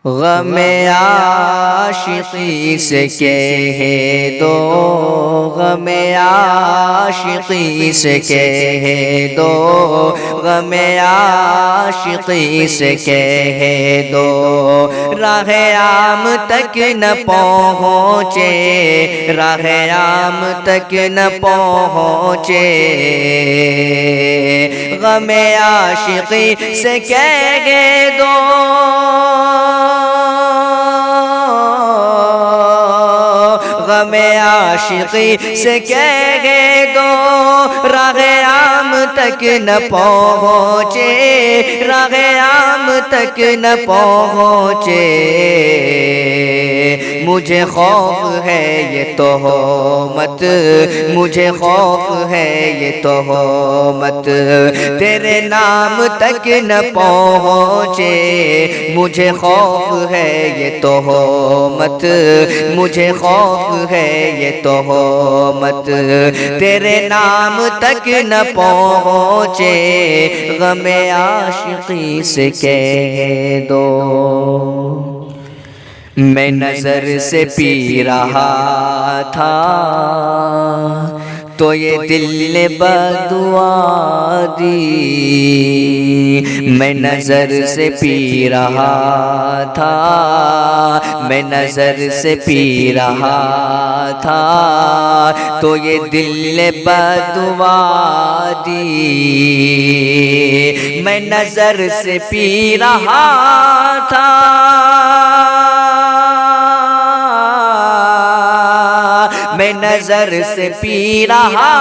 غم عاشقی سے کہہ دو، غم عاشقی سے کہہ دو، غم عاشقی سے کہہ دو، راہ عام تک نہ پہنچے، راہ عام تک نہ پہنچے، غم عاشقی سے کہہ دو، غم عاشقی سے کہہ دو، راہ عام تک نہ پہنچے، راہ عام تک نہ پہنچے، مجھے خوف ہے یہ تہمت، مجھے خوف ہے یہ تہمت، تیرے نام تک نہ پہنچے، مجھے خوف ہے یہ تہمت، مجھے خوف ہے یہ تہمت، تیرے نام تک نہ پہنچے، غم عاشقی سے کہہ دو۔ میں نظر سے پی رہا تھا تو یہ دل نے بددعا دی، میں نظر سے پی رہا تھا، میں نظر سے پی رہا تھا تو یہ دل نے بددعا دی، میں نظر سے پی رہا تھا، میں نظر سے پی رہا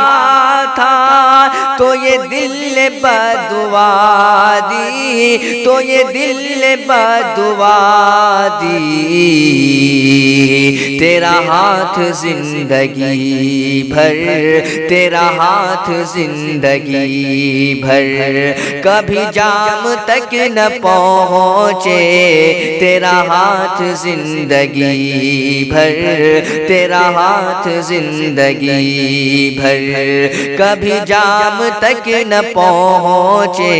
تھا تو یہ دل نے بددعا دی، تو یہ دل نے بددعا دی، تیرا ہاتھ زندگی بھر، تیرا ہاتھ زندگی بھر کبھی جام تک نہ پہنچے، تیرا ہاتھ زندگی بھر، تیرا ہاتھ زندگی بھر کبھی جام تک نہ پہنچے،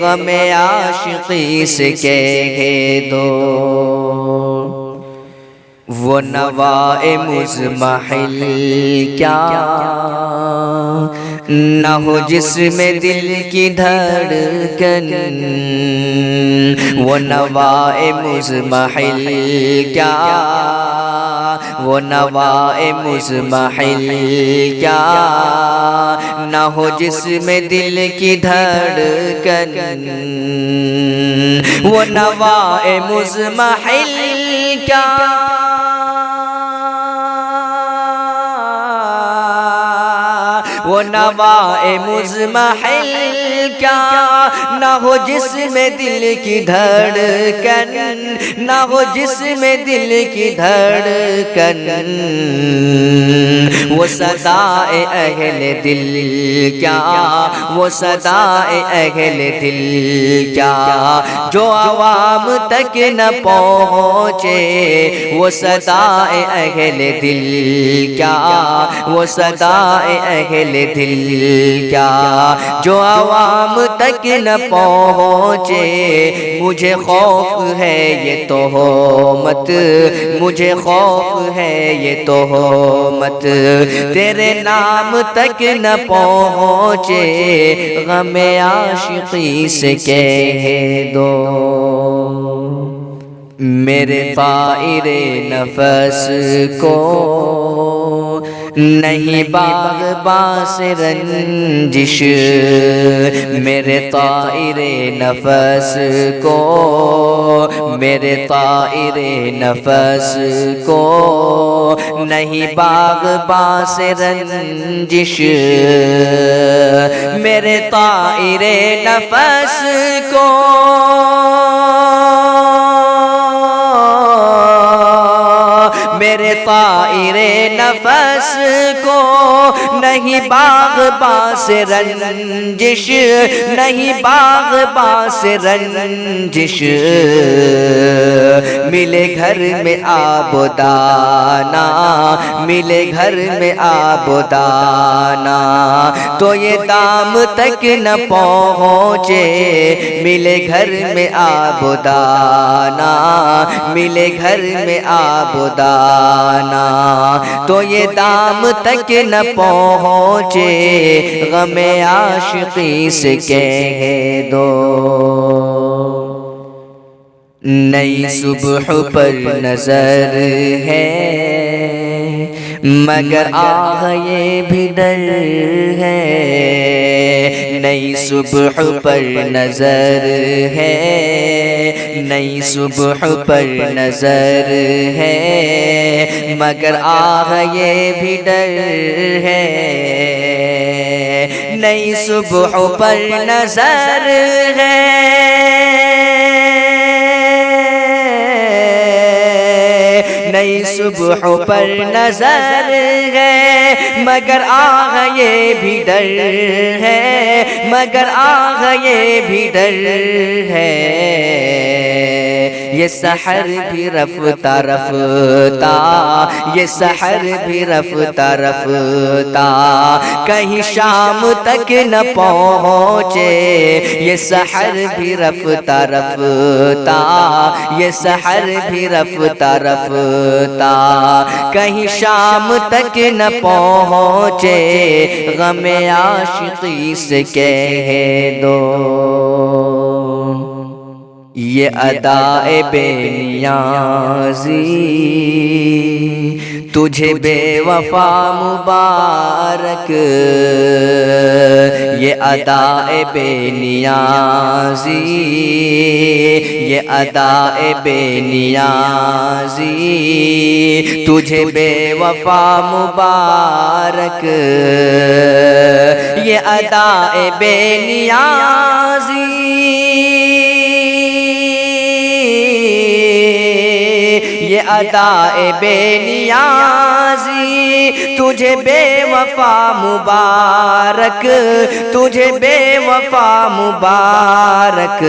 غم عاشقی سے کہہ دو۔ وہ نوائے مزمحل کیا نہ ہو جس میں دل کی دھڑکن، وہ نوائے مزمحل کیا، وہ نوائے مزمحل کیا نہ ہو جس میں دل کی دھڑکن، وہ نوائے مزمحل کیا، وہ نوائے مزمحل کیا نہ ہو جس میں دل کی دھڑکن، نہ ہو جس میں دل کی دھڑکن، وہ صدائے اہل دل کیا، وہ صدائے اہل دل کیا جو عوام تک نہ پہنچے، وہ صدائے اہل دل کیا، وہ صدائے اہل دل کیا جو عوام تک نہ پہنچے، مجھے خوف ہے یہ تہمت، مجھے خوف ہے یہ تہمت، تیرے نام تک نہ پہنچے، غم عاشقی سے کہہ دو۔ میرے طائر نفس کو نہیں باغباں سے رنجش، میرے طائر نفس کو، میرے طائر نفس کو نہیں باغباں سے رنجش، میرے طائر نفس کو، میرے طائر نفس کو نہیں باغباں سے رنجش، نہیں باغباں سے رنجش، ملے گھر میں آب و دانا، ملے گھر میں آب و دانا تو یہ دام تک نہ پہنچے، ملے گھر میں آب و دانا ملے گھر میں آب و دانا تو یہ دام تک نہ پہنچے غم عاشقی سے کہہ دو نئی صبح پر نظر ہے مگر آہ یہ بھی ڈر ہے نئی صبح پر نظر ہے نئی صبح پر نظر ہے مگر آہ یہ بھی ڈر ہے نئی صبح پر نظر ہے نئی صبح پر نظر ہے مگر آہ یہ بھی ڈر ہے مگر آہ یہ بھی ڈر ہے یہ سحر بھی رفتہ رفتہ یہ سحر بھی رفتہ رفتہ کہیں شام تک نہ پہنچے یہ سحر بھی رفتہ رفتہ یہ سحر بھی رفتہ رفتہ کہیں شام تک نہ پہنچے غم عاشقی سے کہہ دو یہ ادائے بے نیازی تجھے بے وفا مبارک یہ ادائے بے نیازی یہ ادائے بے نیازی تجھے بے وفا مبارک یہ ادائے بے نیازی یہ ادائے بے نیازی تجھے بے وفا مبارک تجھے بے وفا مبارک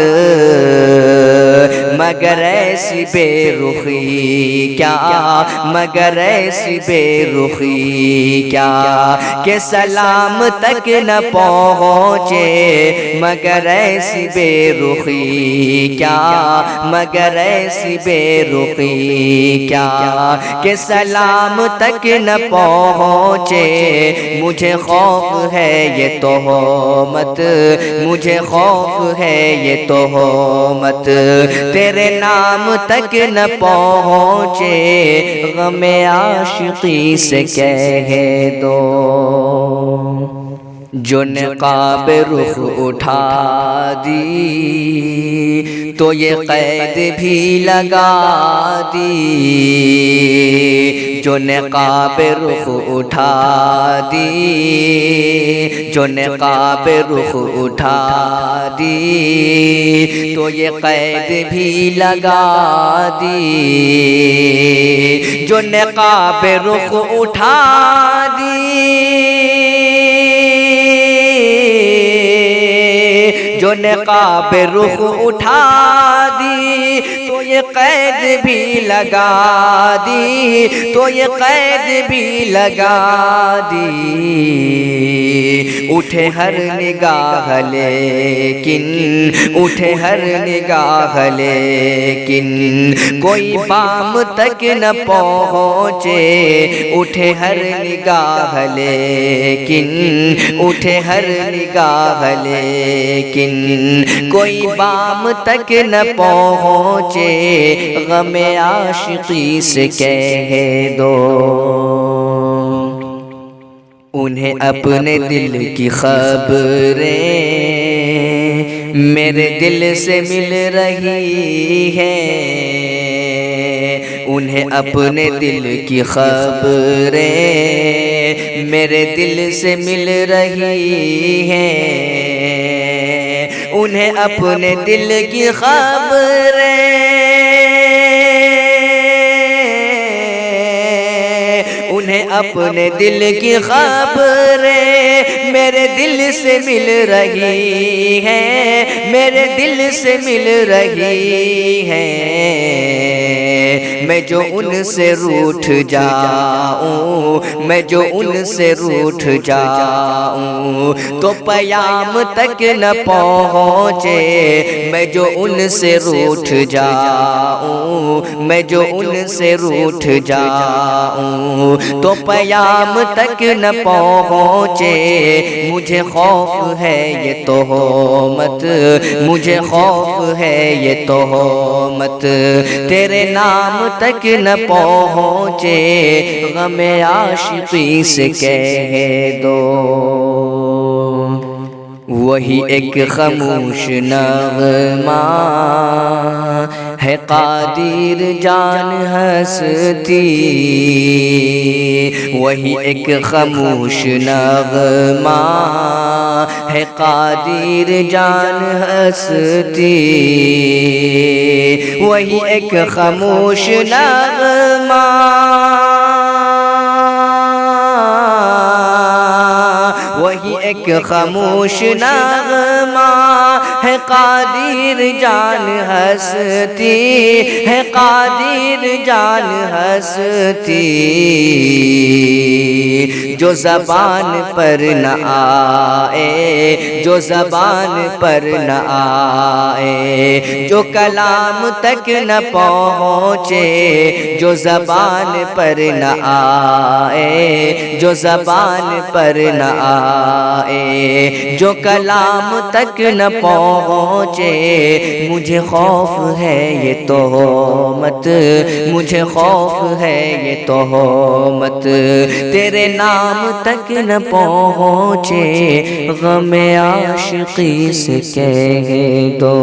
مگر ایسی بے رخی کیا مگر ایسی بے رخی کیا کہ سلام تک نہ پہنچے مگر ایسی بے رخی کیا مگر ایسی بے رخی کیا کہ سلام تک نہ پہنچے مجھے خوف ہے یہ تہمت مجھے خوف ہے یہ تہمت تیرے نام تک نہ پہنچے غم عاشقی سے کہہ دو جو نقاب رخ اٹھا دی تو یہ قید بھی لگا دی جو نقاب رخ اٹھا دی جو نقاب رخ اٹھا دی تو یہ قید بھی لگا دی جو نقاب رخ اٹھا دی جو نقاب رخ اٹھا دی تو یہ قید بھی لگا دی تو یہ قید بھی لگا دی اٹھے ہر نگاہ لیکن اٹھے ہر نگاہ لیکن کوئی بام تک نہ پہنچے اٹھے ہر نگاہ لیکن اٹھے ہر نگاہ لیکن کوئی بام تک نہ پہنچے غم عاشقی سے کہہ دو انہیں اپنے دل کی خبریں میرے دل سے مل رہی ہیں انہیں اپنے دل کی خبریں میرے دل سے مل رہی ہیں انہیں اپنے دل کی خبریں انہیں اپنے دل کی خبریں میرے دل سے مل رہی ہیں میرے دل سے مل رہی ہیں میں جو ان سے روٹھ جاؤں میں جو ان سے روٹھ جاؤں تو پیام تک نہ پہنچے میں جو ان سے روٹھ جاؤں میں جو ان سے روٹھ جاؤں تو پیام تک نہ پہنچے مجھے خوف ہے یہ تہمت مجھے خوف ہے یہ تہمت تیرے نام تک نہ پہنچے غم عاشقی سے کہہ دو وہی ایک خاموش نغمہ ہے قادر جان ہستی وہی ایک خاموش نغمہ ہے قادر جان ہستی وہی ایک خاموش نغمہ وہی ایک خاموش نغمہ ہے قادر جان ہستی ہے قادر جان ہستی جو زبان پر نہ آئے جو زبان پر نہ آئے جو کلام تک نہ پہنچے جو زبان پر نہ آئے جو زبان پر نہ آئے جو کلام تک نہ پہنچے مجھے خوف ہے یہ تہمت مجھے خوف ہے یہ تہمت تیرے نام تک نہ پہنچے غم عاشقی سے کہہ دو